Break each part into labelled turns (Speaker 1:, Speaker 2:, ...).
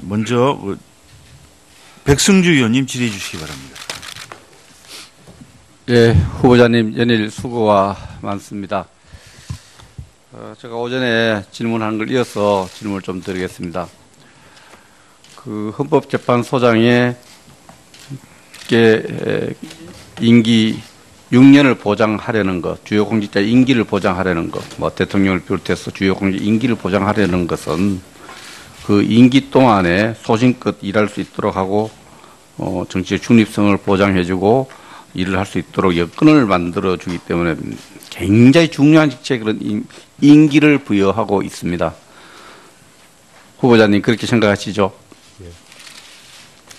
Speaker 1: 먼저 백승주 의원님 질의해 주시기 바랍니다.
Speaker 2: 예, 후보자님 연일 수고가 많습니다. 제가 오전에 질문한 걸 이어서 질문을 좀 드리겠습니다. 그 헌법재판소장의 임기 6년을 보장하려는 것, 주요 공직자 임기를 보장하려는 것, 뭐 대통령을 비롯해서 주요 공직 임기를 보장하려는 것은 그 임기 동안에 소신껏 일할 수 있도록 하고 정치의 중립성을 보장해주고 일을 할 수 있도록 여건을 만들어주기 때문에 굉장히 중요한 직책에 그런 임기를 부여하고 있습니다. 후보자님 그렇게 생각하시죠? 예.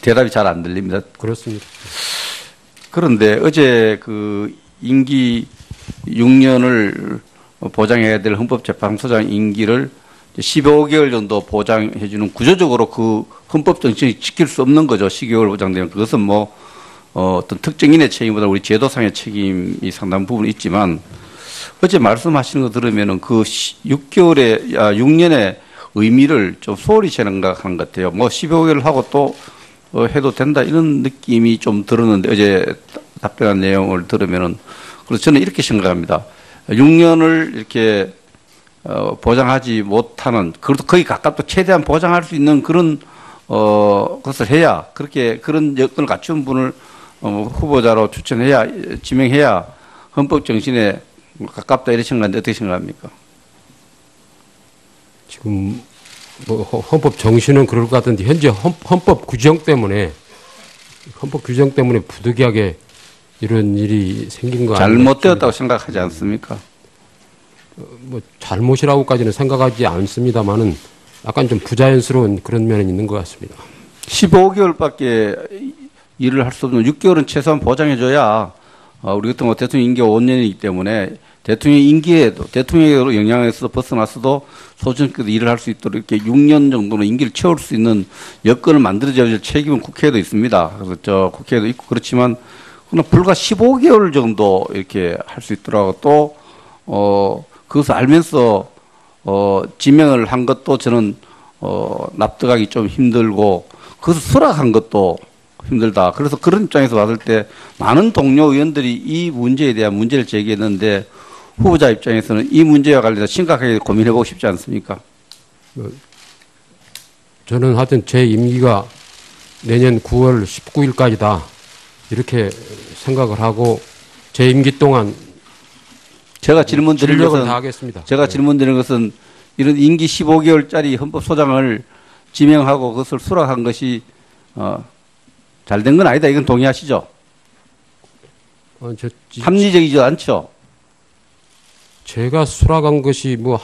Speaker 2: 대답이 잘 안 들립니다.
Speaker 3: 그렇습니다.
Speaker 2: 그런데 어제 그 임기 6년을 보장해야 될 헌법재판소장 임기를 15개월 정도 보장해주는 구조적으로 그 헌법 정신이 지킬 수 없는 거죠. 12개월 보장되면 그것은 뭐 어떤 특정인의 책임보다 우리 제도상의 책임이 상당 부분 있지만 어제 말씀하시는 거 들으면은 그 6년의 의미를 좀 소홀히 생각하는 것 같아요. 뭐 15개월 하고 또 해도 된다 이런 느낌이 좀 들었는데 어제 답변한 내용을 들으면은 그래서 저는 이렇게 생각합니다. 6년을 이렇게 보장하지 못하는 그래도 거의 가깝도 최대한 보장할 수 있는 그런 것을 해야 그렇게 그런 여건을 갖춘 분을 후보자로 추천해야 지명해야 헌법 정신에 가깝다 이렇게 생각하는데 어떻게 생각합니까?
Speaker 3: 지금 뭐 헌법 정신은 그럴 것 같은데 현재 헌법 규정 때문에 부득이하게 이런 일이 생긴 거 아니에요?
Speaker 2: 잘못되었다고 생각하지 않습니까?
Speaker 3: 뭐 잘못이라고까지는 생각하지 않습니다만은 약간 좀 부자연스러운 그런 면은 있는 것 같습니다.
Speaker 2: 15개월밖에 일을 할 수 없는 6개월은 최소한 보장해줘야 우리 같은 거 대통령 임기가 5년이기 때문에 대통령 임기에도 대통령의 영향에서 벗어났어도 소신껏 일을 할 수 있도록 이렇게 6년 정도는 임기를 채울 수 있는 여건을 만들어줘야 될 책임은 국회에도 있습니다. 그래서 국회에도 있고 그렇지만 그냥 불과 15개월 정도 이렇게 할 수 있더라고 또 그것을 알면서 지명을 한 것도 저는 납득하기 좀 힘들고 그것을 수락한 것도 힘들다. 그래서 그런 입장에서 봤을 때 많은 동료 의원들이 이 문제에 대한 문제를 제기했는데 후보자 입장에서는 이 문제와 관련해서 심각하게 고민해보고 싶지 않습니까?
Speaker 3: 저는 하여튼 제 임기가 내년 9월 19일까지다 이렇게 생각을 하고 제 임기 동안
Speaker 2: 제가 질문드린 것은
Speaker 3: 다하겠습니다.
Speaker 2: 제가 질문드린 것은 이런 임기 15개월짜리 헌법소장을 지명하고 그것을 수락한 것이 잘된 건 아니다. 이건 동의하시죠? 합리적이지 않죠?
Speaker 3: 제가 수락한 것이 뭐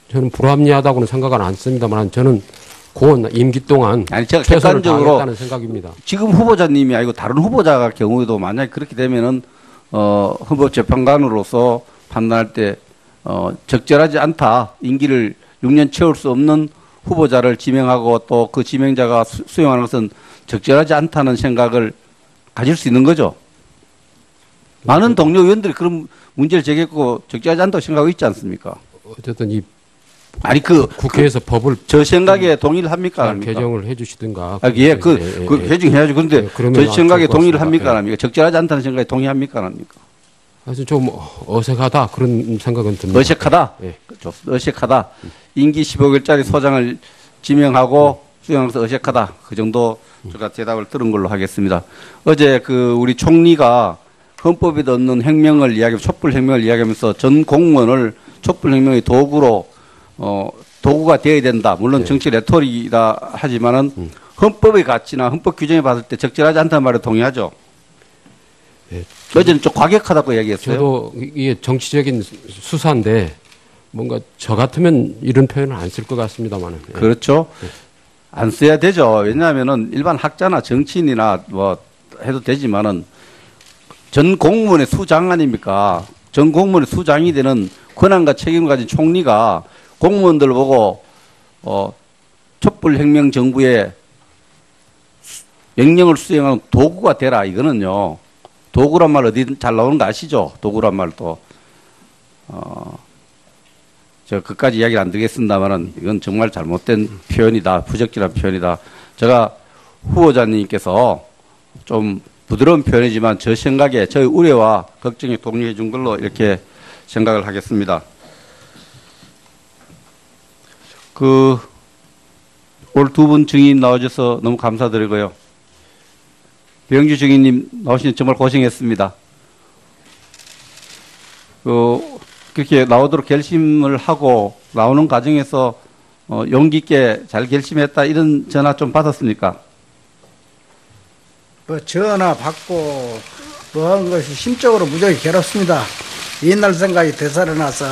Speaker 3: 저는 불합리하다고는 생각은 않습니다만 저는 그 임기 동안
Speaker 2: 아니 제가
Speaker 3: 최선을
Speaker 2: 객관적으로
Speaker 3: 다하겠다는 생각입니다.
Speaker 2: 지금 후보자님이 아니고 다른 후보자 경우에도 만약에 그렇게 되면은 헌법재판관으로서 판단할 때 적절하지 않다. 임기를 6년 채울 수 없는 후보자를 지명하고 또 그 지명자가 수용하는 것은 적절하지 않다는 생각을 가질 수 있는 거죠. 많은 동료 의원들이 그런 문제를 제기했고 적절하지 않다고 생각하고 있지 않습니까?
Speaker 3: 어쨌든
Speaker 2: 아니
Speaker 3: 국회에서 법을
Speaker 2: 저 생각에 동의를 합니까?
Speaker 3: 개정을 해주시든가.
Speaker 2: 예, 개정해야죠. 그런데 저 생각에 동의를 합니까? 안 합니까? 적절하지 않다는 생각에 동의합니까? 안 합니까?
Speaker 3: 사실 좀 어색하다 그런 생각은 듭니다.
Speaker 2: 어색하다.
Speaker 3: 예.
Speaker 2: 어색하다. 임기 15개월짜리 소장을 지명하고 수용해서 어색하다. 그 정도 제가 대답을 들은 걸로 하겠습니다. 어제 우리 총리가 헌법에 넣는 혁명을 촛불혁명을 이야기하면서 전 공무원을 촛불혁명의 도구가 되어야 된다. 물론
Speaker 3: 네.
Speaker 2: 정치 레토릭이다 하지만은 헌법의 가치나 헌법 규정에 봤을 때 적절하지 않다는 말에 동의하죠.
Speaker 3: 네.
Speaker 2: 어제는 좀 과격하다고 얘기했어요.
Speaker 3: 저도 이게 정치적인 수사인데 뭔가 저 같으면 이런 표현을 안 쓸 것 같습니다만은. 네.
Speaker 2: 그렇죠. 네. 안 써야 되죠. 왜냐하면은 일반 학자나 정치인이나 뭐 해도 되지만은 전 공무원의 수장 아닙니까? 전 공무원의 수장이 되는 권한과 책임을 가진 총리가 공무원들 보고 촛불혁명 정부의 명령을 수행하는 도구가 되라. 이거는요. 도구란 말 어디 잘 나오는 거 아시죠? 도구란 말도. 제가 그까지 이야기를 안 드리겠습니다만은 이건 정말 잘못된 표현이다, 부적절한 표현이다. 제가 후보자님께서 좀 부드러운 표현이지만 저 생각에 저의 우려와 걱정에 동의해 준 걸로 이렇게 생각을 하겠습니다. 오늘 두 분 증인 나와주셔서 너무 감사드리고요. 배영주 증인님 나오시니 정말 고생했습니다. 그렇게 나오도록 결심을 하고 나오는 과정에서 용기 있게 잘 결심했다 이런 전화 좀 받았습니까?
Speaker 4: 뭐 전화 받고 뭐 하는 것이 심적으로 무지하게 괴롭습니다. 옛날 생각이 되살아나서.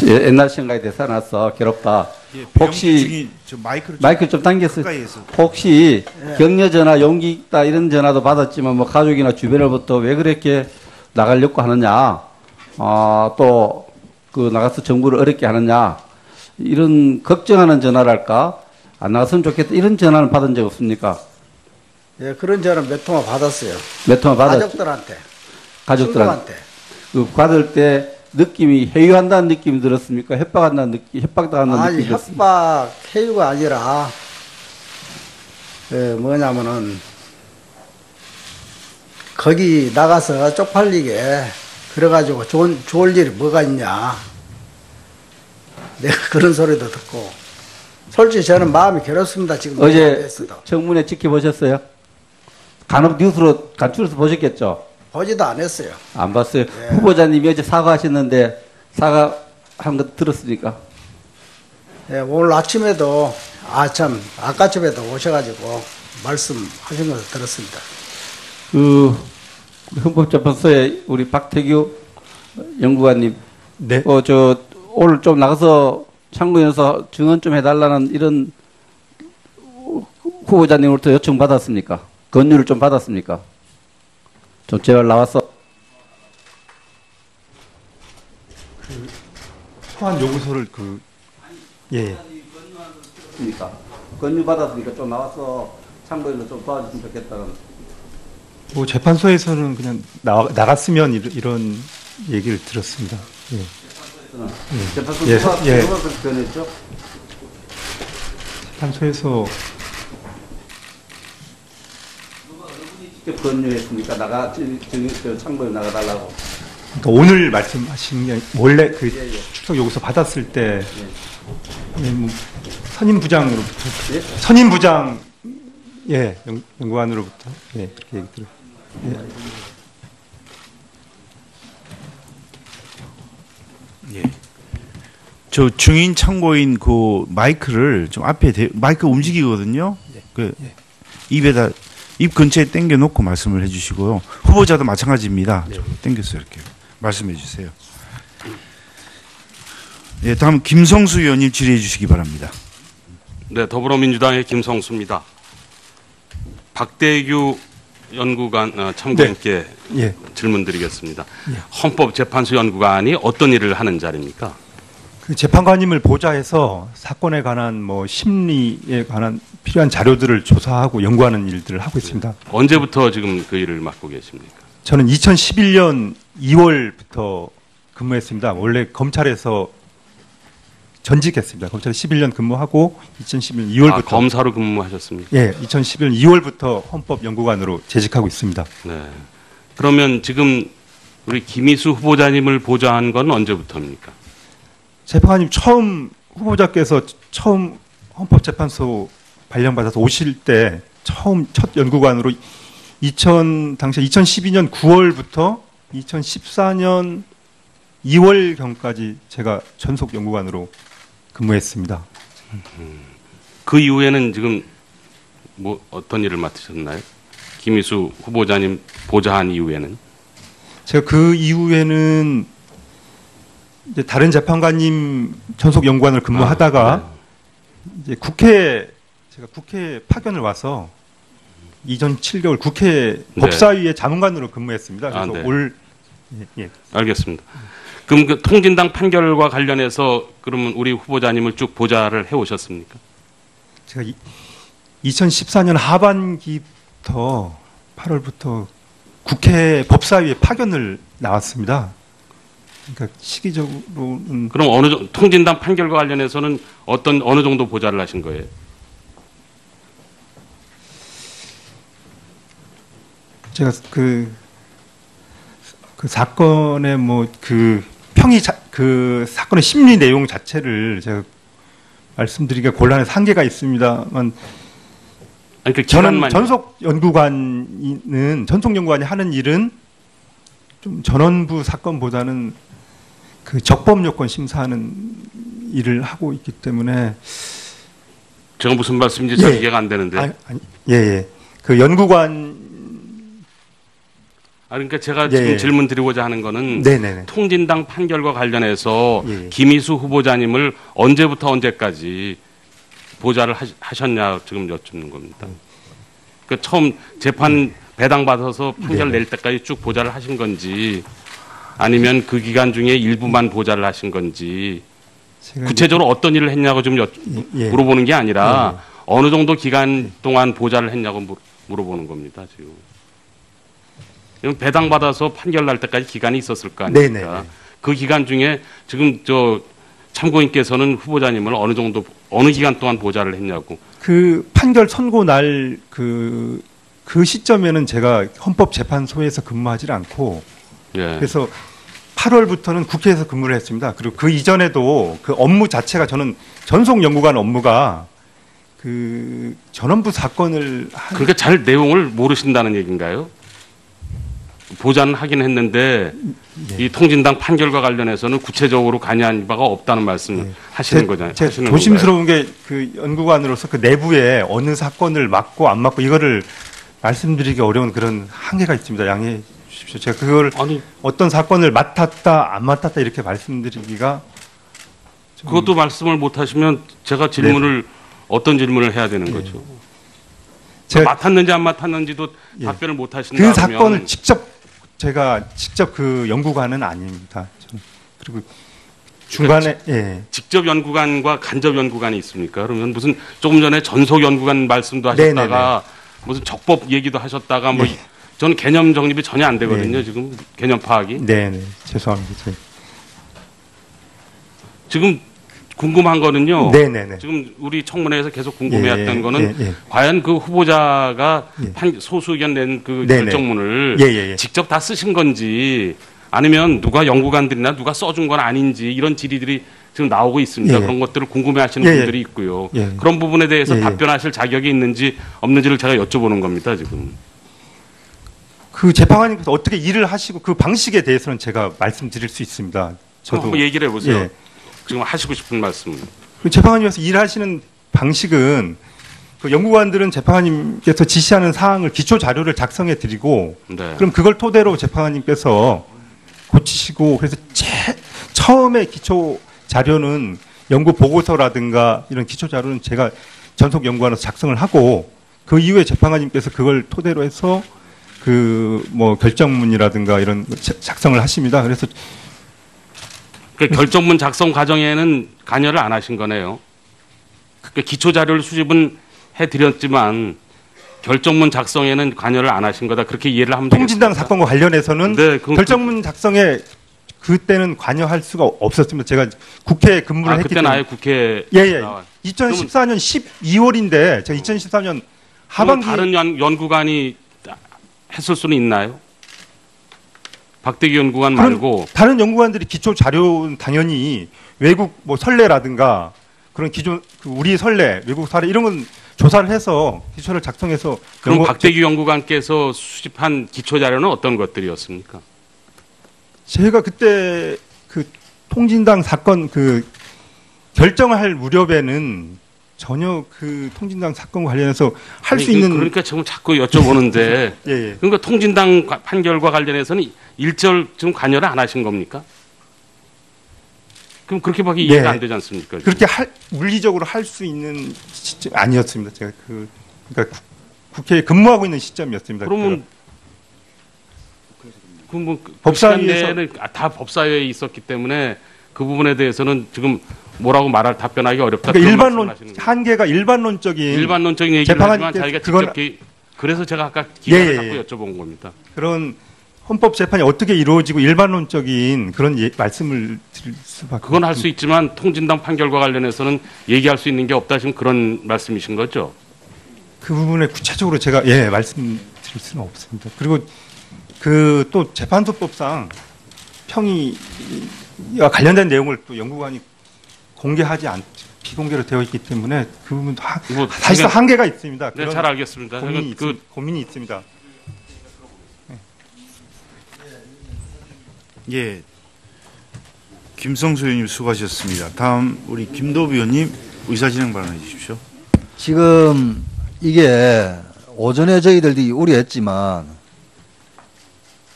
Speaker 2: 옛날 생각이 되살아나서 괴롭다.
Speaker 1: 예,
Speaker 2: 혹시
Speaker 1: 증인, 저
Speaker 2: 마이크 좀 당겼어요.
Speaker 1: 가까이에서.
Speaker 2: 혹시 격려 전화, 용기 있다 이런 전화도 받았지만 뭐 가족이나 주변으로부터 왜 그렇게 나가려고 하느냐, 또 그 나가서 정부를 어렵게 하느냐 이런 걱정하는 전화랄까, 안 나갔으면 좋겠다 이런 전화는 받은 적 없습니까?
Speaker 4: 예, 그런 전화 몇 통화 받았어요.
Speaker 2: 몇 통화 받았죠?
Speaker 4: 가족들한테.
Speaker 2: 그 받을 때 느낌이 회유한다는 느낌이 들었습니까? 협박한다는 느낌, 협박당한다는
Speaker 4: 아니,
Speaker 2: 느낌이 들었습니까?
Speaker 4: 협박, 해유가 아니라, 뭐냐면은, 거기 나가서 쪽팔리게, 그래가지고 좋을 일이 뭐가 있냐. 내가 그런 소리도 듣고. 솔직히 저는 마음이 괴롭습니다, 지금.
Speaker 2: 어제 청문회 지켜보셨어요? 간혹 뉴스로 간추려서 보셨겠죠?
Speaker 4: 보지도 안 했어요.
Speaker 2: 안 봤어요.
Speaker 4: 예.
Speaker 2: 후보자님이 어제 사과하셨는데 사과한 거 들었습니까?
Speaker 4: 예, 오늘 아침에도, 아까쯤에도 오셔가지고 말씀하신 것을 들었습니다.
Speaker 2: 헌법재판소에 우리 박태규 연구관님,
Speaker 5: 네.
Speaker 2: 오늘 좀 나가서 참고연서 증언 좀 해달라는 이런 후보자님으로부터 요청 받았습니까? 건의를 좀 받았습니까? 좀 제발 나와서.
Speaker 5: 소환 요구서를 예.
Speaker 2: 건의 받았으니까 좀 나와서 참고연서 좀 도와주시면 좋겠다는.
Speaker 5: 뭐 재판소에서는 그냥 나갔으면 이런 얘기를 들었습니다. 예.
Speaker 2: 재판소
Speaker 5: 예,
Speaker 2: 누가
Speaker 5: 예.
Speaker 2: 그렇게 변했죠?
Speaker 5: 재판소에서
Speaker 2: 직접 건의했습니까? 참고에 나가달라고.
Speaker 5: 그러니까 오늘 말씀하신 게 원래 그 출석 요구서 받았을 때 뭐 선임부장으로부터
Speaker 2: 예?
Speaker 5: 선임부장 연구관으로부터 그렇게 얘기 들어요.
Speaker 1: 예. 저 증인 참고인 그 마이크를 좀 앞에 마이크 움직이거든요. 그 입에다 입 근처에 당겨 놓고 말씀을 해주시고요. 후보자도 마찬가지입니다. 좀 당겨서 이렇게 말씀해 주세요. 예, 다음 김성수 의원님 질의해 주시기 바랍니다.
Speaker 6: 네, 더불어민주당의 김성수입니다. 박대규 연구관 참고인께
Speaker 5: 예.
Speaker 6: 질문드리겠습니다. 헌법재판소 연구관이 어떤 일을 하는 자리입니까?
Speaker 5: 그 재판관님을 보좌해서 사건에 관한 뭐 심리에 관한 필요한 자료들을 조사하고 연구하는 일들을 하고 있습니다.
Speaker 6: 언제부터 지금 그 일을 맡고 계십니까?
Speaker 5: 저는 2011년 2월부터 근무했습니다. 원래 검찰에서 전직했습니다. 검찰에 11년 근무하고 2011년 2월부터
Speaker 6: 검사로 근무하셨습니까?
Speaker 5: 예, 2011년 2월부터 헌법연구관으로 재직하고 있습니다.
Speaker 6: 네. 그러면 지금 우리 김희수 후보자님을 보좌한 건 언제부터입니까?
Speaker 5: 재판관님 후보자께서 처음 헌법재판소 발령받아서 오실 때 첫 연구관으로 당시 2012년 9월부터 2014년 2월경까지 제가 전속 연구관으로 근무했습니다.
Speaker 6: 그 이후에는 지금 뭐 어떤 일을 맡으셨나요? 김희수 후보자님 보좌한 이후에는?
Speaker 5: 제가 그 이후에는 이제 다른 재판관님 전속 연구관을 근무하다가 이제 제가 국회 파견을 와서 이전 7개월 국회 법사위의 자문관으로 근무했습니다. 그래서
Speaker 6: 네. 알겠습니다. 그럼 그 통진당 판결과 관련해서 그러면 우리 후보자님을 쭉 보좌를 해오셨습니까?
Speaker 5: 제가 2014년 하반기부터 8월부터 국회 법사위에 파견을 나왔습니다. 그러니까 시기적으로는
Speaker 6: 그럼 통진당 판결과 관련해서는 어느 정도 보좌를 하신 거예요?
Speaker 5: 제가 그 사건의 그 사건의 심리 내용 자체를 제가 말씀드리기가 곤란해서 한계가 있습니다만,
Speaker 6: 아니, 그
Speaker 5: 저는
Speaker 6: 기간만요.
Speaker 5: 전속 연구관이 하는 일은 좀 전원부 사건보다는 그 적법 요건 심사하는 일을 하고 있기 때문에.
Speaker 6: 제가 무슨 말씀인지 잘
Speaker 5: 예.
Speaker 6: 이해가 안 되는데.
Speaker 5: 예. 그 연구관.
Speaker 6: 그러니까 제가
Speaker 5: 예.
Speaker 6: 지금 질문 드리고자 하는 거는
Speaker 5: 네네네.
Speaker 6: 통진당 판결과 관련해서
Speaker 5: 예.
Speaker 6: 김희수 후보자님을 언제부터 언제까지 보좌를 하셨냐 지금 여쭙는 겁니다. 그 처음 재판 배당 받아서 판결 낼 때까지 쭉 보좌를 하신 건지, 아니면 그 기간 중에 일부만 보좌를 하신 건지, 구체적으로 어떤 일을 했냐고 좀
Speaker 5: 예.
Speaker 6: 물어보는 게 아니라 어느 정도 기간 동안 보좌를 했냐고 물어보는 겁니다, 지금. 배당 받아서 판결 날 때까지 기간이 있었을 거 아닙니까?
Speaker 5: 네네.
Speaker 6: 그 기간 중에 지금 참고인께서는 후보자님을 어느 기간 동안 보좌를 했냐고.
Speaker 5: 그 판결 선고 날 그 시점에는 제가 헌법재판소에서 근무하지 않고,
Speaker 6: 예.
Speaker 5: 그래서 8월부터는 국회에서 근무를 했습니다. 그리고 그 이전에도 그 업무 자체가, 저는 전속 연구관 업무가 그 전원부 사건을
Speaker 6: 그러니까 잘 내용을 모르신다는 얘기인가요? 보좌는 하긴 했는데 이 통진당 판결과 관련해서는 구체적으로 관여한 바가 없다는 말씀 하시는 거잖아요. 하시는
Speaker 5: 조심스러운 게 그 연구관으로서 그 내부에 어느 사건을 맡고 안 맡고 이거를 말씀드리기 어려운 그런 한계가 있습니다. 양해해 주십시오. 제가 그걸 어떤 사건을 맡았다 안 맡았다 이렇게 말씀드리기가
Speaker 6: 그것도 말씀을 못 하시면 제가 질문을 어떤 질문을 해야 되는 거죠.
Speaker 5: 제가
Speaker 6: 맡았는지 안 맡았는지도 답변을 못 하신다.
Speaker 5: 그 사건을 제가 직접 그 연구관은 아닙니다. 그리고 중간에
Speaker 6: 직접 연구관과 간접 연구관이 있습니까? 그러면 무슨 조금 전에 전속 연구관 말씀도 하셨다가 무슨 적법 얘기도 하셨다가 저는 개념 정립이 전혀 안 되거든요. 지금 개념 파악이.
Speaker 5: 네네. 죄송합니다.
Speaker 6: 지금 궁금한 거는요.
Speaker 5: 네네네.
Speaker 6: 지금 우리 청문회에서 계속 궁금해했던 거는 과연 그 후보자가 소수 의견 낸 그 결정문을 직접 다 쓰신 건지, 아니면 누가 연구관들이나 누가 써준 건 아닌지, 이런 질의들이 지금 나오고 있습니다. 그런 것들을 궁금해하시는 분들이 있고요. 그런 부분에 대해서 답변하실 자격이 있는지 없는지를 제가 여쭤보는 겁니다. 지금.
Speaker 5: 그 재판관님께서 어떻게 일을 하시고 그 방식에 대해서는 제가 말씀드릴 수 있습니다. 저도
Speaker 6: 한번 얘기를 해보세요. 지금 하시고 싶은 말씀은.
Speaker 5: 그 재판관님께서 일하시는 방식은, 그 연구관들은 재판관님께서 지시하는 사항을 기초 자료를 작성해 드리고, 그럼 그걸 토대로 재판관님께서 고치시고, 그래서 처음에 기초 자료는 연구 보고서라든가 이런 기초 자료는 제가 전속 연구관으로서 작성을 하고, 그 이후에 재판관님께서 그걸 토대로 해서 그 결정문이라든가 이런 작성을 하십니다. 그래서
Speaker 6: 그 결정문 작성 과정에는 관여를 안 하신 거네요. 그 기초 자료를 수집은 해드렸지만 결정문 작성에는 관여를 안 하신 거다. 그렇게 이해를 하면 되겠습니다.
Speaker 5: 통진당 사건과 관련해서는 결정문 작성에 그때는 관여할 수가 없었습니다. 제가 국회에 근무를 했기 때문에.
Speaker 6: 그때는 아예 국회에
Speaker 5: 2014년 12월인데 제가 2014년 하반기.
Speaker 6: 다른 연구관이 했을 수는 있나요? 박대기 연구관 말고
Speaker 5: 다른 연구관들이 기초 자료는 당연히 외국 선례라든가 그런 기존 우리 선례, 외국 사례 이런 건 조사를 해서 기초를 작성해서.
Speaker 6: 그럼 박대기 연구관께서 수집한 기초 자료는 어떤 것들이었습니까?
Speaker 5: 제가 그때 그 통진당 사건 그 결정할 무렵에는 전혀 그 통진당 사건과 관련해서 할 수 있는.
Speaker 6: 그러니까 지금 자꾸 여쭤보는데 그러니까 통진당 판결과 관련해서는 일절 좀 관여를 안 하신 겁니까? 그럼 그렇게밖에 이해가 안 되지 않습니까?
Speaker 5: 그렇게 물리적으로 할 수 있는 시점 아니었습니다. 제가 그러니까 국회에 근무하고 있는 시점이었습니다.
Speaker 6: 그러면 법사위에는 다 법사위에 있었기 때문에 그 부분에 대해서는 지금 뭐라고 답변하기 어렵다.
Speaker 5: 그러니까 한계가 일반론적인
Speaker 6: 얘기를 하지만 자기가 직접 그래서 제가 아까 기간을 자꾸 여쭤본 겁니다.
Speaker 5: 그런 헌법 재판이 어떻게 이루어지고 일반론적인 그런 말씀을 드릴 수밖에.
Speaker 6: 그건 할 수 있지만 통진당 판결과 관련해서는 얘기할 수 있는 게 없다 지금 그런 말씀이신 거죠?
Speaker 5: 그 부분에 구체적으로 제가 말씀드릴 수는 없습니다. 그리고 또 재판소법상 평의와 관련된 내용을 또 연구관이 공개하지 비공개로 되어 있기 때문에 그 부분도 사실상 한계가 있습니다.
Speaker 6: 네, 잘 알겠습니다.
Speaker 5: 고민이 있습니다.
Speaker 1: 예, 김성수 의원님 수고하셨습니다. 다음 우리 김도부 의원님 의사진행 발언해 주십시오.
Speaker 7: 지금 이게 오전에 저희들이 우려했지만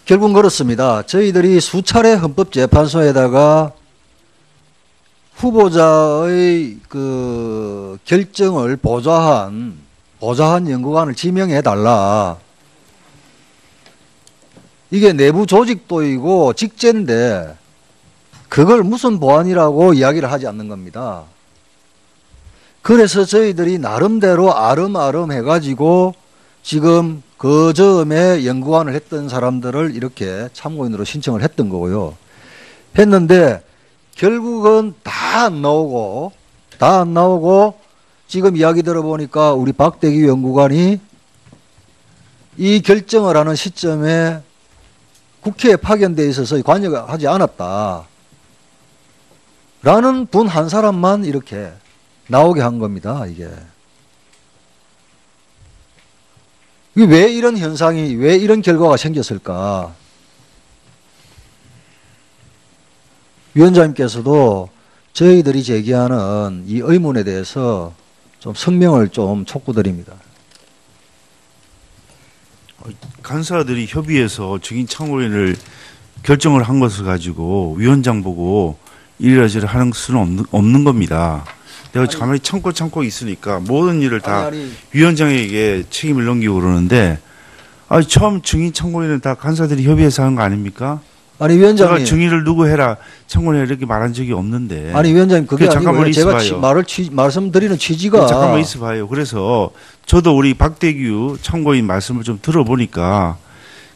Speaker 7: 결국은 그렇습니다. 저희들이 수차례 헌법재판소에다가 후보자의 그 결정을 보좌한 연구관을 지명해달라. 이게 내부 조직도이고 직제인데 그걸 무슨 보안이라고 이야기를 하지 않는 겁니다. 그래서 저희들이 나름대로 아름아름 해가지고 지금 그 점에 연구관을 했던 사람들을 이렇게 참고인으로 신청을 했던 거고요. 했는데 결국은 다 안 나오고 지금 이야기 들어보니까 우리 박대기 연구관이 이 결정을 하는 시점에 국회에 파견돼 있어서 관여하지 않았다. 라는 분 한 사람만 이렇게 나오게 한 겁니다, 이게. 왜 이런 현상이, 왜 이런 결과가 생겼을까? 위원장님께서도 저희들이 제기하는 이 의문에 대해서 좀 성명을 좀 촉구드립니다.
Speaker 1: 간사들이 협의해서 증인 참고인을 결정을 한 것을 가지고 위원장 보고 이래저래 하는 수는 없는 겁니다. 내가 가만히 참고 있으니까 모든 일을 다 위원장에게 책임을 넘기고 그러는데 처음 증인 참고인은 다 간사들이 협의해서 하는 거 아닙니까?
Speaker 7: 아니 위원장님,
Speaker 1: 제가 증인을 누구 해라 참고인을 이렇게 말한 적이 없는데.
Speaker 7: 아니 위원장님 그게
Speaker 1: 잠깐만
Speaker 7: 제가 말씀드리는 취지가
Speaker 1: 잠깐만 있어봐요. 그래서 저도 우리 박대규 참고인 말씀을 좀 들어보니까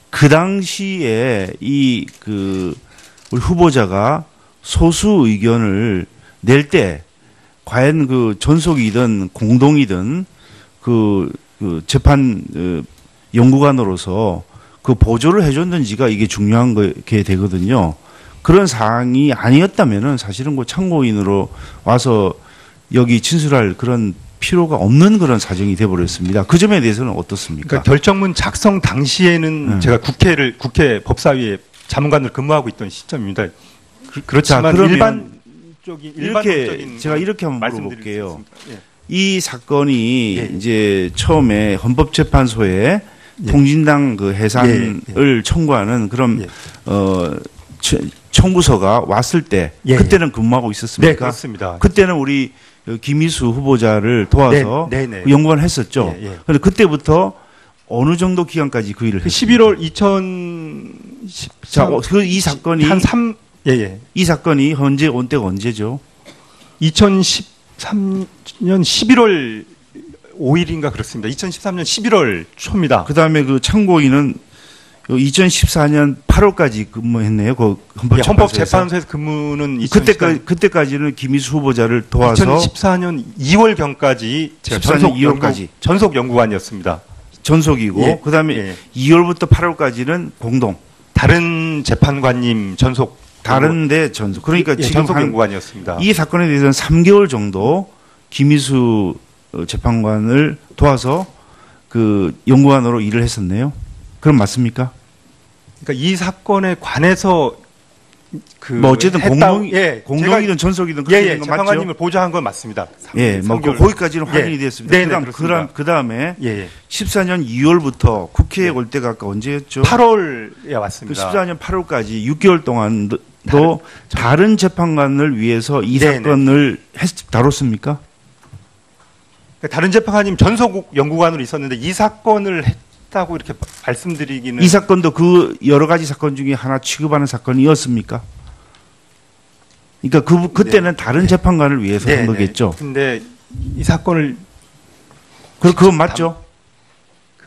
Speaker 1: 그 당시에 우리 후보자가 소수 의견을 낼 때 과연 그 전속이든 공동이든 그 재판 연구관으로서 그 보조를 해줬는지가 이게 중요한 게 되거든요. 그런 사항이 아니었다면은 사실은 그 참고인으로 와서 여기 진술할 그런 필요가 없는 그런 사정이 돼버렸습니다. 그 점에 대해서는 어떻습니까?
Speaker 5: 그러니까 결정문 작성 당시에는 제가 국회 법사위에 자문관으로 근무하고 있던 시점입니다. 그렇지만 일반적인
Speaker 1: 제가 이렇게 한번 물어볼게요.
Speaker 5: 예.
Speaker 1: 이 사건이 이제 처음에 헌법재판소에 통진당 그 해산을 청구하는 그런 청구서가 왔을 때 그때는 근무하고 있었습니까?
Speaker 5: 네, 그렇습니다.
Speaker 1: 그때는 우리 김희수 후보자를 도와서 연구관을 했었죠. 그런데 그때부터 어느 정도 기간까지 그 일을 했습니까?
Speaker 5: 11월 2013.
Speaker 1: 이 사건이 이 사건이 언제 온 때가 언제죠?
Speaker 5: 2013년 11월 5일인가 그렇습니다. 2013년 11월 초입니다.
Speaker 1: 그다음에 그 참고인은 2014년 8월까지 근무했네요. 그
Speaker 5: 헌법재판소에서 근무는
Speaker 1: 그때까지는 김희수 후보자를 도와서
Speaker 5: 2014년 2월 경까지 제가 전속 연구관이었습니다.
Speaker 1: 전속이고 그다음에 2월부터 8월까지는 공동.
Speaker 5: 다른 재판관님 전속.
Speaker 1: 다른데 전속. 그러니까 지금
Speaker 5: 전속 연구관이었습니다.
Speaker 1: 이 사건에 대해서는 3개월 정도 김희수 재판관을 도와서 그 연구관으로 일을 했었네요. 그럼 맞습니까?
Speaker 5: 그러니까 이 사건에 관해서
Speaker 1: 어쨌든 공동이든 전속이든 그렇게 된 건 맞죠?
Speaker 5: 재판관님을 보좌한 건 맞습니다.
Speaker 1: 거기까지는 확인이 됐습니다. 그다음에 14년 2월부터 국회에 올 때가 아까 언제였죠?
Speaker 5: 8월에 왔습니다.
Speaker 1: 14년 8월까지 6개월 동안도 다른 재판관을 위해서 이 사건을 다뤘습니까?
Speaker 5: 다른 재판관님 전속 연구관으로 있었는데 이 사건을 했다고 이렇게 말씀드리기는.
Speaker 1: 이 사건도 그 여러 가지 사건 중에 하나 취급하는 사건이었습니까? 그러니까 그때는 다른 재판관을 위해서 한 거겠죠.
Speaker 5: 근데 이 사건을
Speaker 1: 그건 맞죠?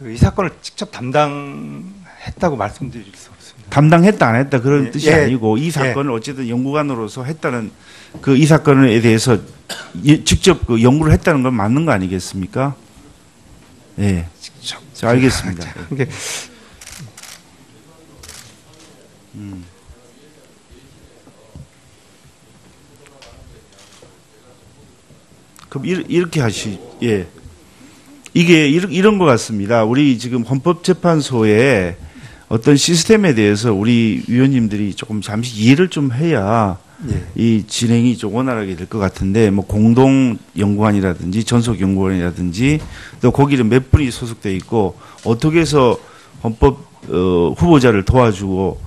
Speaker 5: 이 사건을 직접 담당했다고 말씀드릴 수 없습니다.
Speaker 1: 담당했다 안 했다 그런
Speaker 5: 예,
Speaker 1: 뜻이
Speaker 5: 예,
Speaker 1: 아니고 이 사건을 어쨌든 연구관으로서 했다는 그 이 사건에 대해서 직접 그 연구를 했다는 건 맞는 거 아니겠습니까? 예. 자, 알겠습니다.
Speaker 5: 이게
Speaker 1: 그럼 이렇게 예. 이게 이런 것 같습니다. 우리 지금 헌법재판소의 어떤 시스템에 대해서 우리 위원님들이 조금 잠시 이해를 좀 해야
Speaker 5: 예.
Speaker 1: 이 진행이 좀 원활하게 될 것 같은데, 뭐 공동 연구관이라든지 전속 연구원이라든지 또 거기는 몇 분이 소속돼 있고 어떻게 해서 헌법 후보자를 도와주고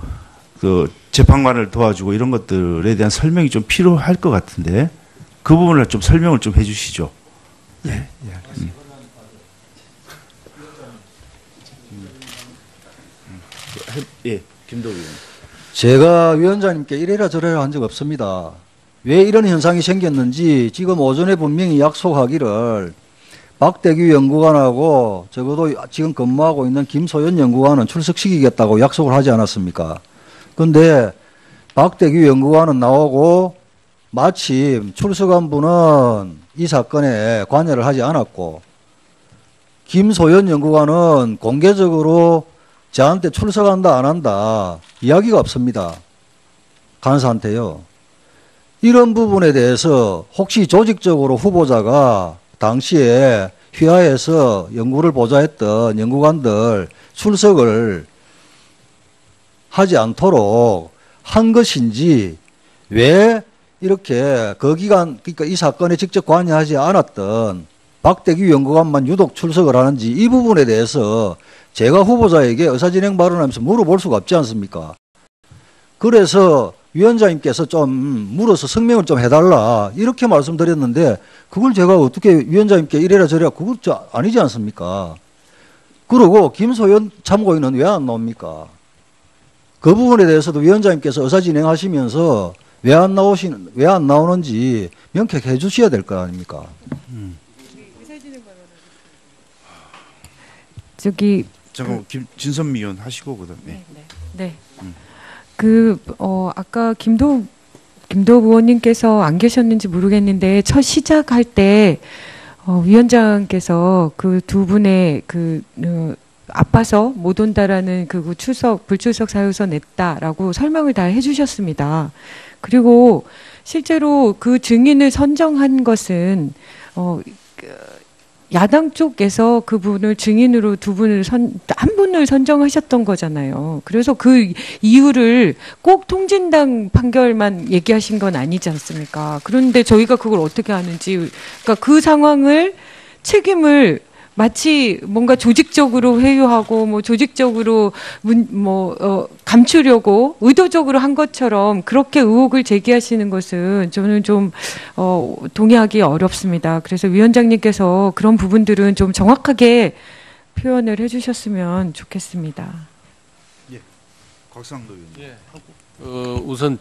Speaker 1: 그 재판관을 도와주고 이런 것들에 대한 설명이 좀 필요할 것 같은데 그 부분을 좀 설명을 좀 해주시죠.
Speaker 5: 예, 예, 알겠습니다.
Speaker 1: 예, 김도우 의원.
Speaker 7: 제가 위원장님께 이래라 저래라 한 적 없습니다. 왜 이런 현상이 생겼는지 지금 오전에 분명히 약속하기를 박대규 연구관하고 적어도 지금 근무하고 있는 김소연 연구관은 출석시키겠다고 약속을 하지 않았습니까? 그런데 박대규 연구관은 나오고 마침 출석한 분은 이 사건에 관여를 하지 않았고 김소연 연구관은 공개적으로 저한테 출석한다 안 한다 이야기가 없습니다. 간사한테요. 이런 부분에 대해서 혹시 조직적으로 후보자가 당시에 휘하에서 연구를 보좌했던 연구관들 출석을 하지 않도록 한 것인지 왜 이렇게 그 기간 그러니까 이 사건에 직접 관여하지 않았던 박대규 연구관만 유독 출석을 하는지 이 부분에 대해서 제가 후보자에게 의사진행 발언하면서 물어볼 수가 없지 않습니까? 그래서 위원장님께서 좀 물어서 성명을 좀 해달라 이렇게 말씀드렸는데 그걸 제가 어떻게 위원장님께 이래라 저래라 그거 아니지 않습니까? 그리고 김소연 참고인은 왜 안 나옵니까? 그 부분에 대해서도 위원장님께서 의사진행하시면서 왜 안 나오는지 명쾌하게 해주셔야 될 거 아닙니까?
Speaker 8: 저기
Speaker 1: 잠깐 진선미 의원 하시고 그다음에.
Speaker 8: 네. 아까 김도우 의원님께서 안 계셨는지 모르겠는데 첫 시작할 때 위원장께서 그 두 분의 아파서 못 온다라는 그 불출석 사유서 냈다라고 설명을 다 해주셨습니다. 그리고 실제로 그 증인을 선정한 것은 야당 쪽에서 그분을 증인으로 한 분을 선정하셨던 거잖아요. 그래서 그 이유를 꼭 통진당 판결만 얘기하신 건 아니지 않습니까? 그런데 저희가 그걸 어떻게 하는지, 그러니까 그 상황을 책임을 마치 뭔가 조직적으로 회유하고 뭐 조직적으로 감추려고 의도적으로 한 것처럼 그렇게 의혹을 제기하시는 것은 저는 좀 동의하기 어렵습니다. 그래서 위원장님께서 그런 부분들은 좀 정확하게 표현을 해주셨으면 좋겠습니다.
Speaker 1: 예, 곽상도 의원님.
Speaker 3: 예. 우선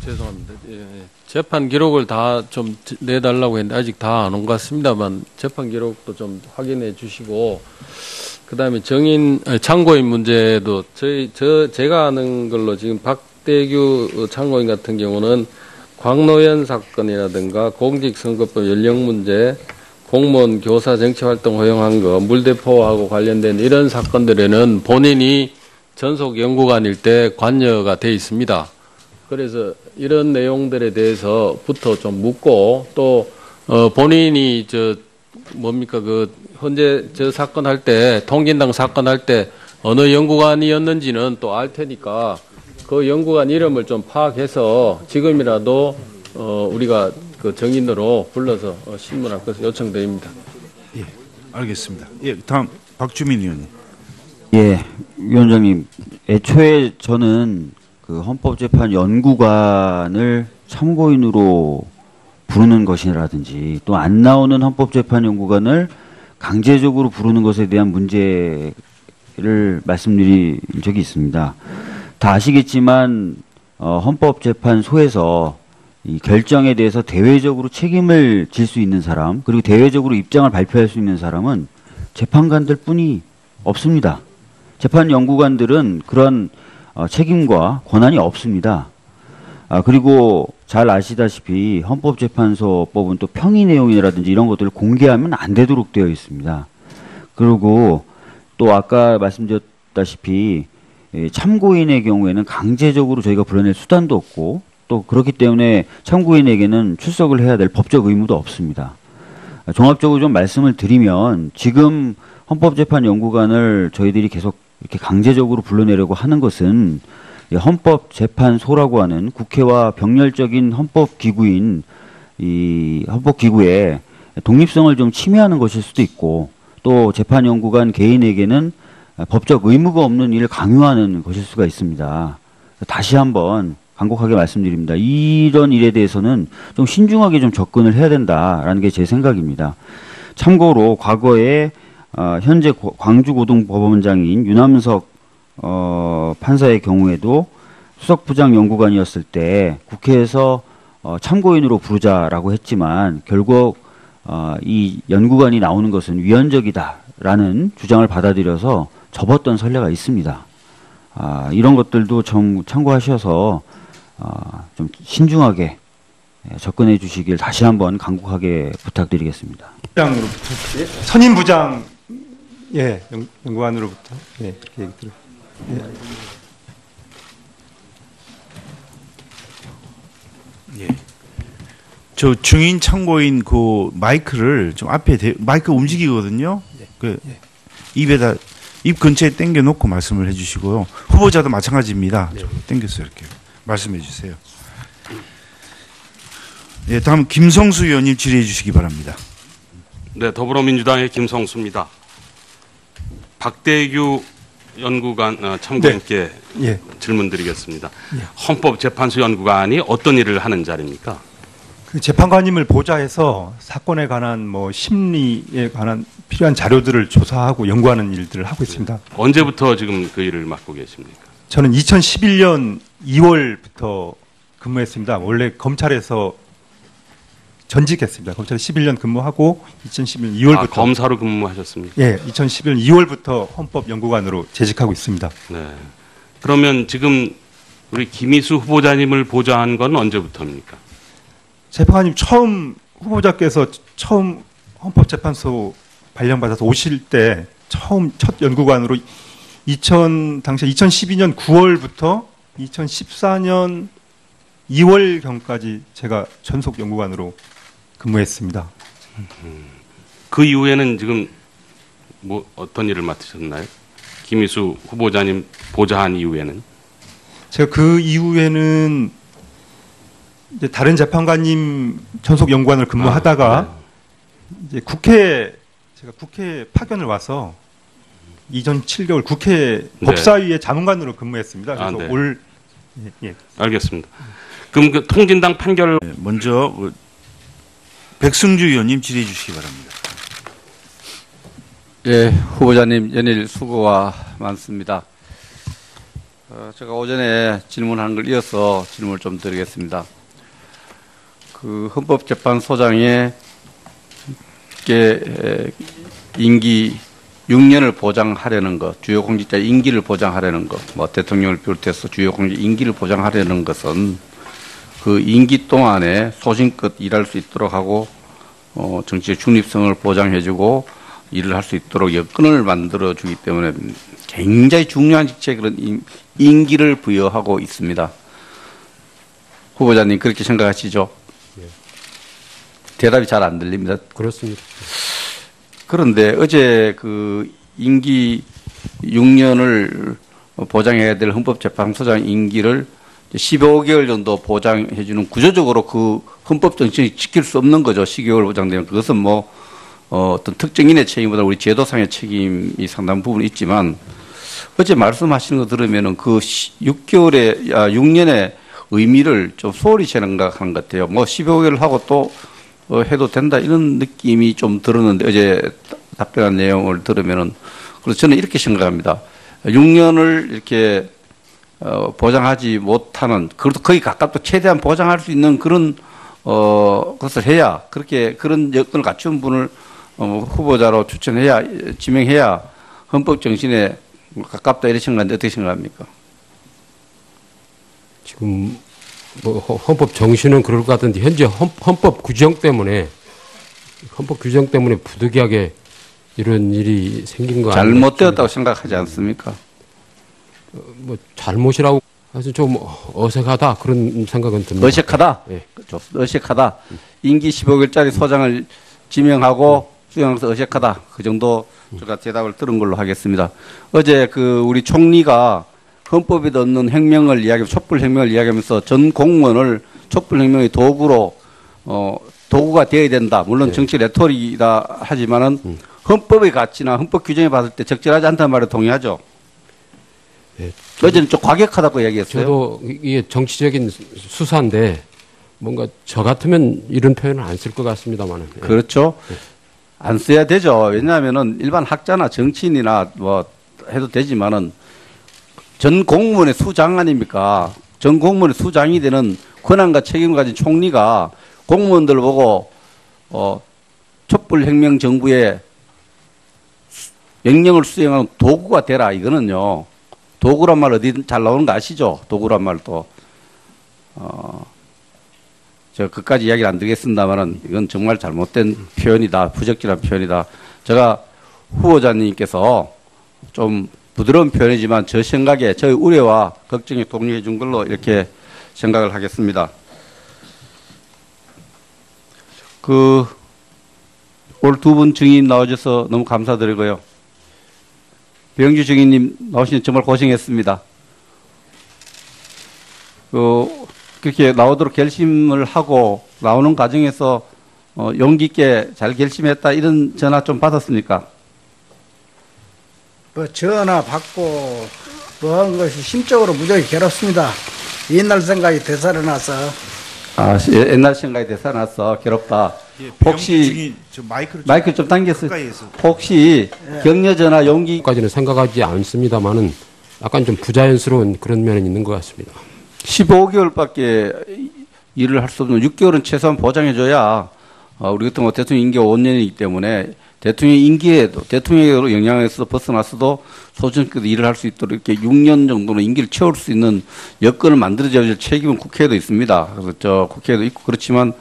Speaker 3: 죄송합니다. 예. 재판 기록을 다 좀 내달라고 했는데 아직 다 안 온 것 같습니다만 재판 기록도 좀 확인해 주시고 그다음에 참고인 문제도 제가 아는 걸로 지금 박대규 참고인 같은 경우는 광노현 사건이라든가 공직선거법 연령 문제, 공무원 교사 정치활동 허용한 거, 물대포하고 관련된 이런 사건들에는 본인이 전속 연구관일 때 관여가 돼 있습니다. 그래서 이런 내용들에 대해서부터 좀 묻고 또 본인이 현재 저 사건 할 때 통진당 사건 할 때 어느 연구관이었는지는 또 알 테니까 그 연구관 이름을 좀 파악해서 지금이라도 우리가 그 정인으로 불러서 신문할 것을 요청드립니다.
Speaker 1: 예, 알겠습니다. 예, 다음 박주민 의원님.
Speaker 9: 예, 위원장님. 애초에 저는 그 헌법재판 연구관을 참고인으로 부르는 것이라든지 또 안 나오는 헌법재판 연구관을 강제적으로 부르는 것에 대한 문제를 말씀드린 적이 있습니다. 다 아시겠지만 헌법재판소에서 이 결정에 대해서 대외적으로 책임을 질 수 있는 사람 그리고 대외적으로 입장을 발표할 수 있는 사람은 재판관들 뿐이 없습니다. 재판 연구관들은 그런 책임과 권한이 없습니다. 그리고 잘 아시다시피 헌법재판소법은 또 평의 내용이라든지 이런 것들을 공개하면 안 되도록 되어 있습니다. 그리고 또 아까 말씀드렸다시피 참고인의 경우에는 강제적으로 저희가 불러낼 수단도 없고 또 그렇기 때문에 참고인에게는 출석을 해야 될 법적 의무도 없습니다. 종합적으로 좀 말씀을 드리면 지금 헌법재판연구관을 저희들이 계속 이렇게 강제적으로 불러내려고 하는 것은 헌법재판소라고 하는 국회와 병렬적인 헌법기구인 이 헌법기구의 독립성을 좀 침해하는 것일 수도 있고 또 재판연구관 개인에게는 법적 의무가 없는 일을 강요하는 것일 수가 있습니다. 다시 한번 간곡하게 말씀드립니다. 이런 일에 대해서는 좀 신중하게 좀 접근을 해야 된다라는 게 제 생각입니다. 참고로 과거에 현재 광주고등법원장인 유남석 판사의 경우에도 수석부장연구관이었을 때 국회에서 참고인으로 부르자라고 했지만 결국 이 연구관이 나오는 것은 위헌적이다라는 주장을 받아들여서 접었던 선례가 있습니다. 이런 것들도 좀 참고하셔서 좀 신중하게 접근해 주시길 다시 한번 간곡하게 부탁드리겠습니다.
Speaker 5: 부장으로부터 선임부장 연구관으로부터 그렇게 얘기 들어요.
Speaker 1: 저 증인 참고인 그 마이크를 좀 앞에 마이크 움직이거든요. 입에다 입 근처에 당겨 놓고 말씀을 해주시고요. 후보자도 마찬가지입니다. 당겨서 이렇게 말씀해 주세요. 다음 김성수 의원님 질의해 주시기 바랍니다.
Speaker 6: 네, 더불어민주당의 김성수입니다. 박대규 연구관 참고인께 질문드리겠습니다. 헌법재판소 연구관이 어떤 일을 하는 자리입니까?
Speaker 5: 그 재판관님을 보좌해서 사건에 관한 심리에 관한 필요한 자료들을 조사하고 연구하는 일들을 하고 있습니다.
Speaker 6: 언제부터 지금 그 일을 맡고 계십니까?
Speaker 5: 저는 2011년 2월부터 근무했습니다. 원래 검찰에서 전직했습니다. 검찰에 11년 근무하고 2011년 2월부터
Speaker 6: 검사로 근무하셨습니까?
Speaker 5: 예, 2011년 2월부터 헌법연구관으로 재직하고 있습니다.
Speaker 6: 네. 그러면 지금 우리 김희수 후보자님을 보좌한 건 언제부터입니까?
Speaker 5: 재판관님 후보자께서 처음 헌법재판소 발령받아서 오실 때 첫 연구관으로 당시 2012년 9월부터 2014년 2월경까지 제가 전속 연구관으로 근무했습니다.
Speaker 6: 그 이후에는 지금 어떤 일을 맡으셨나요? 김희수 후보자님 보좌한 이후에는?
Speaker 5: 제가 그 이후에는 이제 다른 재판관님 전속 연구관을 근무하다가 이제 제가 국회 파견을 와서 이전 7개월 국회 법사위의 자문관으로 근무했습니다. 그래서
Speaker 6: 알겠습니다. 그럼 그 통진당 판결
Speaker 1: 먼저 백승주 의원님 질의해 주시기 바랍니다.
Speaker 2: 예, 후보자님 연일 수고가 많습니다. 제가 오전에 질문한 걸 이어서 질문을 좀 드리겠습니다. 그 헌법재판소장의 임기 6년을 보장하려는 것, 주요 공직자 임기를 보장하려는 것, 대통령을 비롯해서 주요 공직 임기를 보장하려는 것은 그 임기 동안에 소신껏 일할 수 있도록 하고 정치의 중립성을 보장해주고 일을 할 수 있도록 여건을 만들어주기 때문에 굉장히 중요한 직책에 그런 임기를 부여하고 있습니다. 후보자님 그렇게 생각하시죠? 대답이 잘 안 들립니다.
Speaker 10: 그렇습니다.
Speaker 2: 그런데 어제 그 임기 6년을 보장해야 될 헌법재판소장 임기를 15개월 정도 보장해주는 구조적으로 그 헌법 정신이 지킬 수 없는 거죠. 12개월 보장되면 그것은 어떤 특정인의 책임보다 우리 제도상의 책임이 상당 부분 있지만 어제 말씀하시는 거 들으면은 그 6년의 의미를 좀 소홀히 생각하는 것 같아요. 15개월 하고 또 해도 된다 이런 느낌이 좀 들었는데 어제 답변한 내용을 들으면은 그래서 저는 이렇게 생각합니다. 6년을 이렇게 보장하지 못하는 그래도 거의 가깝고 최대한 보장할 수 있는 그런 것을 해야 그런 여건을 갖춘 분을 후보자로 추천해야 지명해야 헌법 정신에 가깝다 이렇게 생각하는데 어떻게 생각합니까?
Speaker 10: 지금 뭐 헌법 정신은 그럴 것 같은데 현재 헌법 규정 때문에 부득이하게 이런 일이 생긴 거 아니에요?
Speaker 2: 잘못되었다고 생각하지 않습니까?
Speaker 10: 뭐 잘못이라고 아주 좀 어색하다 그런 생각은 듭니다.
Speaker 2: 어색하다.
Speaker 10: 네.
Speaker 2: 어색하다. 임기 15개월짜리 소장을 지명하고 수용해서 어색하다. 그 정도 제가 대답을 들은 걸로 하겠습니다. 어제 우리 총리가 헌법에 넣는 혁명을 촛불 혁명을 이야기하면서 전 공무원을 촛불 혁명의 도구가 되어야 된다. 물론
Speaker 10: 네.
Speaker 2: 정치 레토릭이다 하지만은 헌법의 가치나 헌법 규정에 봤을 때 적절하지 않다는 말에 동의하죠.
Speaker 10: 네.
Speaker 2: 어제는 좀 과격하다고 이야기했어요.
Speaker 10: 저도 이게 정치적인 수사인데 뭔가 저 같으면 이런 표현을 안 쓸 것 같습니다만은. 네.
Speaker 2: 그렇죠.
Speaker 10: 네.
Speaker 2: 안 써야 되죠. 왜냐하면은 일반 학자나 정치인이나 뭐 해도 되지만은 전 공무원의 수장 아닙니까? 전 공무원의 수장이 되는 권한과 책임을 가진 총리가 공무원들 보고 촛불혁명 정부의 명령을 수행하는 도구가 되라. 이거는요. 도구란 말 어디 잘 나오는 거 아시죠? 도구란 말도. 제가 그까지 이야기를 안 드리겠습니다만은 이건 정말 잘못된 표현이다. 부적절한 표현이다. 제가 후보자님께서 좀 부드러운 표현이지만 저 생각에 저의 우려와 걱정에 동의해 준 걸로 이렇게 생각을 하겠습니다. 오늘 두 분 증인 나와주셔서 너무 감사드리고요. 배영주 증인님 나오시니 정말 고생했습니다. 그렇게 나오도록 결심을 하고 나오는 과정에서 용기 있게 잘 결심했다 이런 전화 좀 받았습니까?
Speaker 4: 뭐 전화 받고 뭐 한 것이 심적으로 무지하게 괴롭습니다. 옛날 생각이 되살아나서.
Speaker 2: 옛날 생각이 되살아나서 괴롭다.
Speaker 1: 예,
Speaker 2: 혹시 마이크 좀 당겼어요. 혹시 격려 전화 용기까지는
Speaker 10: 생각하지 않습니다만은 약간 좀 부자연스러운 그런 면은 있는 것 같습니다.
Speaker 2: 15개월밖에 일을 할 수 없는 6개월은 최소한 보장해줘야 우리 같은 대통령 임기가 5년이기 때문에 대통령 임기에도 대통령으로 영향에서 벗어났어도 소정께서 일을 할 수 있도록 이렇게 6년 정도는 임기를 채울 수 있는 여건을 만들어줘야 될 책임은 국회에도 있습니다. 그래서 국회에도 있고 그렇지만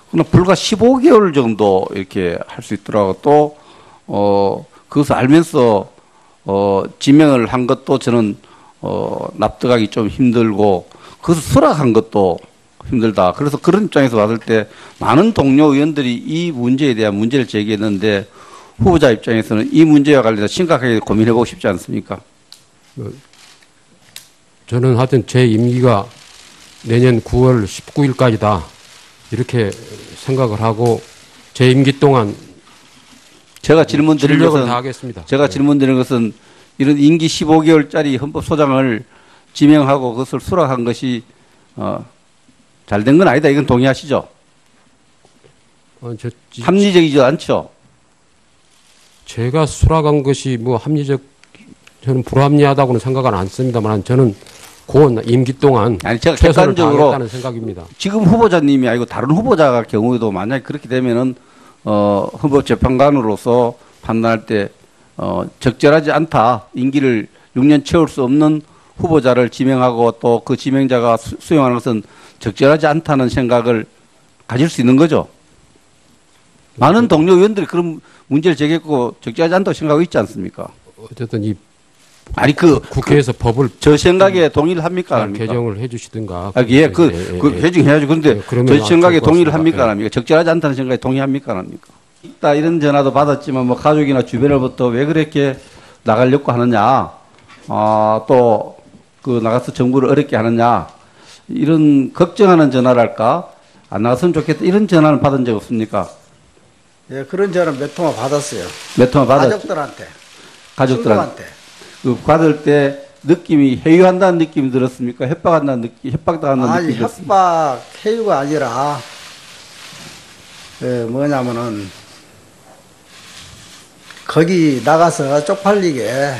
Speaker 2: 그러나 불과 15개월 정도 이렇게 할 수 있더라고 또 그것을 알면서 지명을 한 것도 저는 납득하기 좀 힘들고 그것을 수락한 것도 힘들다. 그래서 그런 입장에서 봤을 때 많은 동료 의원들이 이 문제에 대한 문제를 제기했는데 후보자 입장에서는 이 문제와 관련해서 심각하게 고민해보고 싶지 않습니까?
Speaker 10: 저는 하여튼 제 임기가 내년 9월 19일까지다 이렇게 생각을 하고 제 임기 동안
Speaker 2: 제가 질문드린 것은
Speaker 10: 다하겠습니다.
Speaker 2: 제가 질문드린 것은 이런 임기 15개월짜리 헌법소장을 지명하고 그것을 수락한 것이 잘된 건 아니다. 이건 동의하시죠? 합리적이지 않죠?
Speaker 10: 제가 수락한 것이 뭐 저는 불합리하다고는 생각은 않습니다만 저는 그 임기 동안
Speaker 2: 제가
Speaker 10: 최선을
Speaker 2: 객관적으로
Speaker 10: 다하겠다는 생각입니다.
Speaker 2: 지금 후보자님이 아니고 다른 후보자 경우에도 만약에 그렇게 되면은 헌법재판관으로서 판단할 때 적절하지 않다. 임기를 6년 채울 수 없는 후보자를 지명하고 또 그 지명자가 수용하는 것은 적절하지 않다는 생각을 가질 수 있는 거죠. 많은 동료 의원들이 그런 문제를 제기했고 적절하지 않다고 생각하고 있지 않습니까?
Speaker 10: 어쨌든
Speaker 2: 국회에서
Speaker 10: 법을
Speaker 2: 저 생각에 동의를 합니까?
Speaker 10: 개정을 해주시든가.
Speaker 2: 개정해야죠. 그런데 저 생각에 동의를 합니까? 안 합니까? 적절하지 않다는 생각에 동의합니까? 안 합니까? 있다 이런 전화도 받았지만 뭐 가족이나 주변으로부터 왜 그렇게 나가려고 하느냐, 또 나가서 정부를 어렵게 하느냐 이런 걱정하는 전화랄까 안 나갔으면 좋겠다 이런 전화는 받은 적 없습니까?
Speaker 4: 예, 그런 전화 몇 통화 받았어요.
Speaker 2: 몇 통화 받았죠? 가족들한테. 받을 때 느낌이 회유한다는 느낌이 들었습니까? 협박한다는 느낌, 협박당한다는 느낌이 들었습니까?
Speaker 4: 협박, 회유가 아니라 뭐냐면은 거기 나가서 쪽팔리게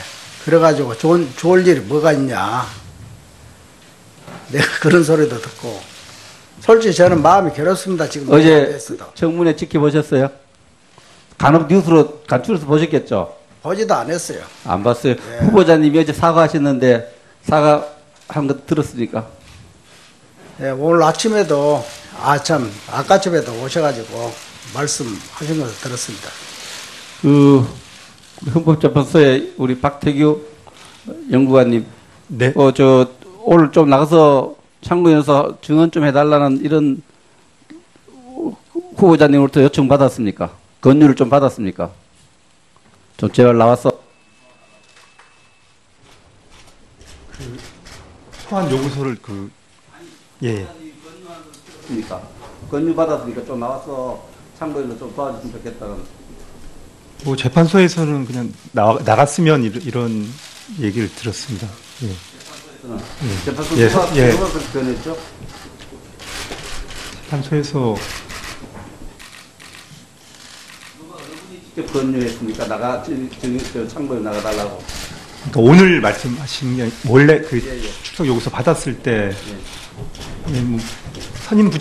Speaker 4: 그래가지고 좋을 일이 뭐가 있냐. 내가 그런 소리도 듣고 솔직히 저는 마음이 괴롭습니다. 지금
Speaker 2: 어제 청문회 지켜보셨어요? 간혹 뉴스로 간추려서 보셨겠죠?
Speaker 4: 보지도 않았어요.
Speaker 2: 안 봤어요.
Speaker 4: 예.
Speaker 2: 후보자님이 어제 사과하셨는데 사과한 거 들었습니까?
Speaker 4: 예, 오늘 아침에도 아까쯤에도 오셔가지고 말씀하신 것을 들었습니다.
Speaker 2: 그 헌법재판소에 우리 박태규 연구관님,
Speaker 5: 네.
Speaker 2: 저 오늘 좀 나가서 참고해서 증언 좀 해달라는 이런 후보자님으로부터 요청 받았습니까? 건의를 좀 받았습니까? 좀 제발 나와서.
Speaker 5: 소환 요구서를 예.
Speaker 2: 건의 받았으니까 좀 나와서 참고해서 좀 도와주시면 좋겠다는.
Speaker 5: 뭐 재판소에서는 그냥 나갔으면 이런 얘기를 들었습니다. 예.
Speaker 2: 재판소
Speaker 5: 예.
Speaker 2: 누가
Speaker 5: 예.
Speaker 2: 그렇게 변했죠?
Speaker 5: 재판소에서
Speaker 2: 직접 건의했습니까? 참고에 나가달라고.
Speaker 5: 그러니까 오늘 말씀하신 게 원래 그 출석 요구서 받았을 때 뭐 선임 부장